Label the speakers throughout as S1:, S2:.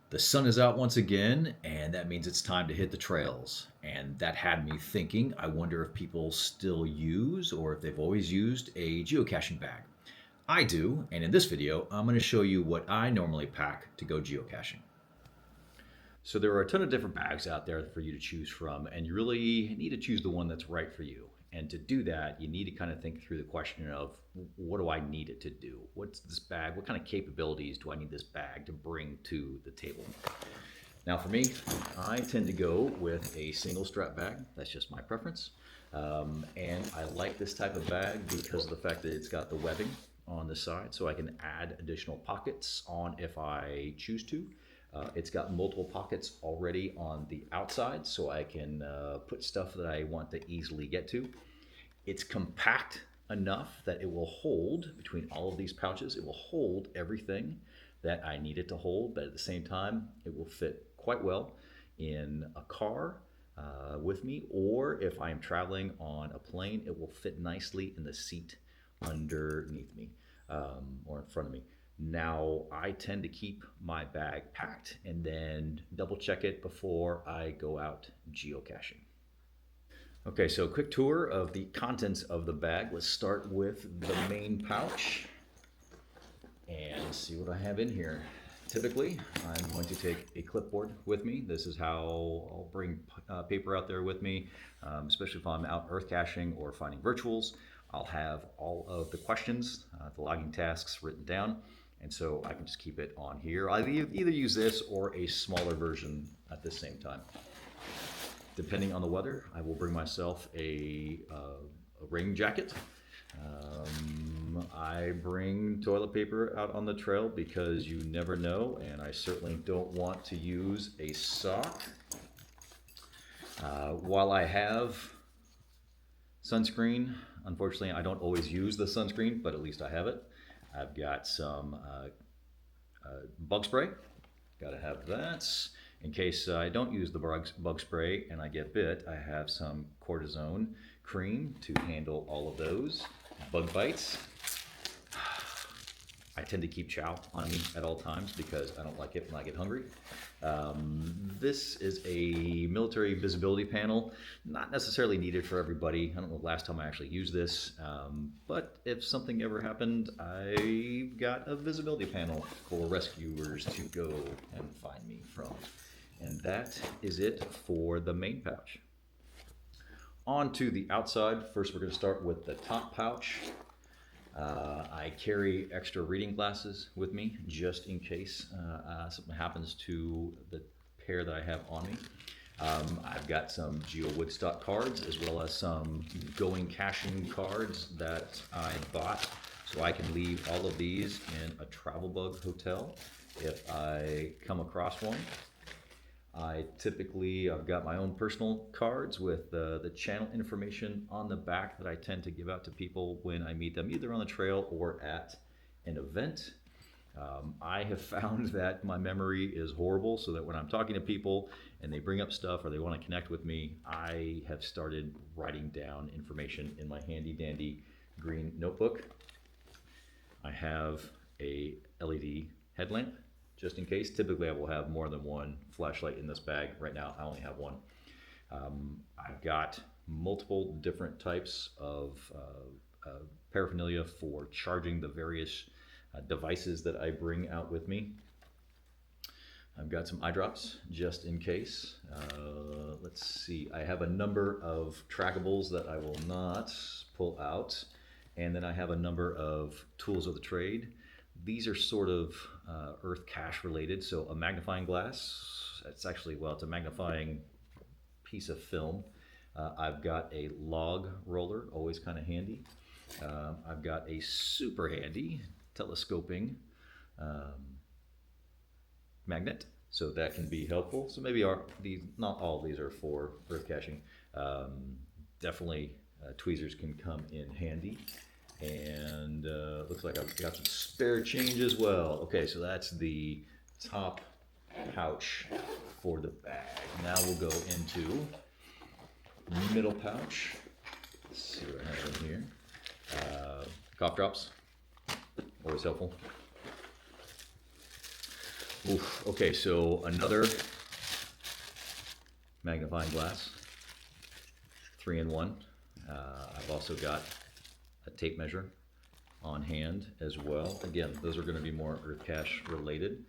S1: The sun is out once again, and that means it's time to hit the trails. And that had me thinking, I wonder if people still use or if they've always used a geocaching bag. I do, and in this video, I'm going to show you what I normally pack to go geocaching. So there are a ton of different bags out there for you to choose from, and you really need to choose the one that's right for you. And to do that, you need to kind of think through the question of what do I need it to do? What's this bag? What kind of capabilities do I need this bag to bring to the table? Now, for me, I tend to go with a single strap bag. That's just my preference. And I like this type of bag because of the fact that it's got the webbing on the side, so I can add additional pockets on if I choose to. It's got multiple pockets already on the outside, so I can put stuff that I want to easily get to. It's compact enough that it will hold, between all of these pouches, it will hold everything that I need it to hold, but at the same time, it will fit quite well in a car with me, or if I'm traveling on a plane, it will fit nicely in the seat underneath me or in front of me. Now, I tend to keep my bag packed and then double check it before I go out geocaching. Okay, so a quick tour of the contents of the bag. Let's start with the main pouch and see what I have in here. Typically, I'm going to take a clipboard with me. This is how I'll bring paper out there with me, especially if I'm out earth caching or finding virtuals. I'll have all of the questions, the logging tasks written down, and so I can just keep it on here. I'll either use this or a smaller version at the same time. Depending on the weather, I will bring myself a rain jacket. I bring toilet paper out on the trail because you never know, and I certainly don't want to use a sock. While I have sunscreen, unfortunately I don't always use the sunscreen, but at least I have it. I've got some bug spray, gotta have that. In case I don't use the bug spray and I get bit, I have some cortisone cream to handle all of those bug bites. I tend to keep chow on me at all times because I don't like it when I get hungry. This is a military visibility panel, not necessarily needed for everybody. I don't know the last time I actually used this, but if something ever happened, I've got a visibility panel for rescuers to go and find me from. And that is it for the main pouch. On to the outside. First, we're going to start with the top pouch. I carry extra reading glasses with me just in case something happens to the pair that I have on me. I've got some Geo Woodstock cards as well as some going caching cards that I bought, so I can leave all of these in a travel bug hotel if I come across one. I've got my own personal cards with the channel information on the back that I tend to give out to people when I meet them, either on the trail or at an event. I have found that my memory is horrible, so that when I'm talking to people and they bring up stuff or they want to connect with me, I have started writing down information in my handy dandy green notebook. I have a LED headlamp just in case. Typically I will have more than one flashlight in this bag. Right now I only have one. I've got multiple different types of paraphernalia for charging the various devices that I bring out with me. I've got some eye drops just in case. Let's see, I have a number of trackables that I will not pull out, and then I have a number of tools of the trade. These are sort of earth cache related, so a magnifying glass. It's actually, well, it's a magnifying piece of film. I've got a log roller, always kind of handy. I've got a super handy telescoping magnet, so that can be helpful. So maybe not all of these are for earth caching. Definitely tweezers can come in handy. And looks like I've got some spare change as well. Okay, so that's the top pouch for the bag. Now we'll go into middle pouch. Let's see what I have in here. Cough drops, always helpful. Oof. Okay, so another magnifying glass, 3-in-1. I've also got a tape measure on hand as well. Again, those are going to be more EarthCache related.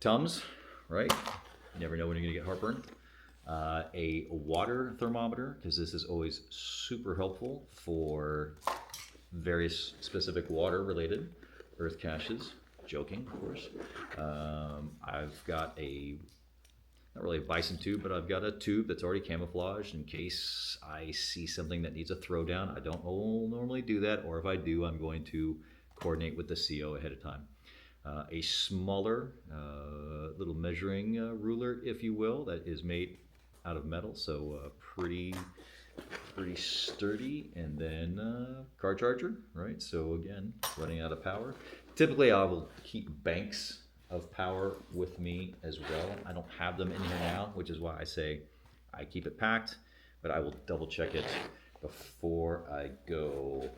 S1: Tums, right? You never know when you're going to get heartburn. A water thermometer, because this is always super helpful for various specific water related earth caches. Joking, of course. I've got not really a bison tube, but I've got a tube that's already camouflaged in case I see something that needs a throwdown. I don't normally do that, or if I do, I'm going to coordinate with the CO ahead of time. A smaller little measuring ruler, if you will, that is made out of metal, so pretty sturdy. And then car charger, right? So again, running out of power. Typically, I will keep banks of power with me as well. I don't have them in here now, which is why I say I keep it packed, but I will double check it before I go.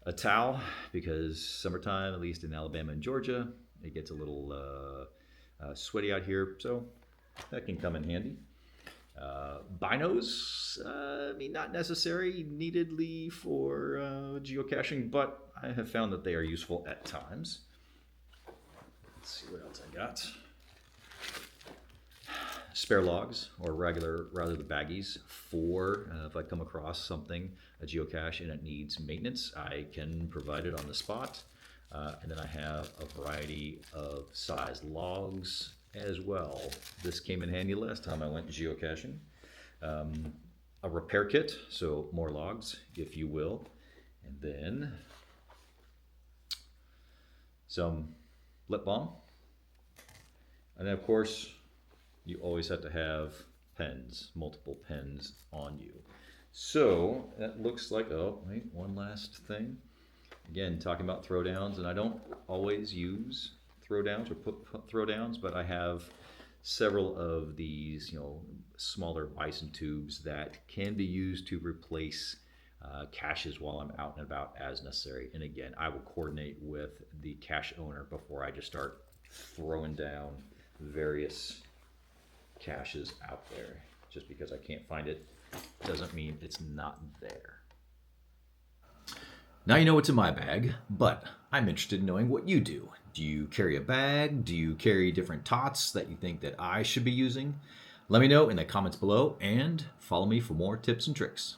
S1: A towel, because summertime, at least in Alabama and Georgia, it gets a little sweaty out here, so that can come in handy. Binos, I mean, not necessary neededly for geocaching, but I have found that they are useful at times. Let's see what else I got. Spare logs, or rather the baggies, for if I come across something, a geocache, and it needs maintenance, I can provide it on the spot. And then I have a variety of size logs as well. This came in handy last time I went geocaching. A repair kit, so more logs, if you will. And then some lip balm. And then, of course, you always have to have pens, multiple pens on you. So that looks like, oh, wait, one last thing. Again, talking about throwdowns, and I don't always use throwdowns or put throwdowns, but I have several of these, smaller bison tubes that can be used to replace caches while I'm out and about as necessary. And again, I will coordinate with the cache owner before I just start throwing down various caches out there. Just because I can't find it doesn't mean it's not there. Now you know what's in my bag, but I'm interested in knowing what you do. Do you carry a bag? Do you carry different TOTTs that you think that I should be using? Let me know in the comments below, and follow me for more tips and tricks.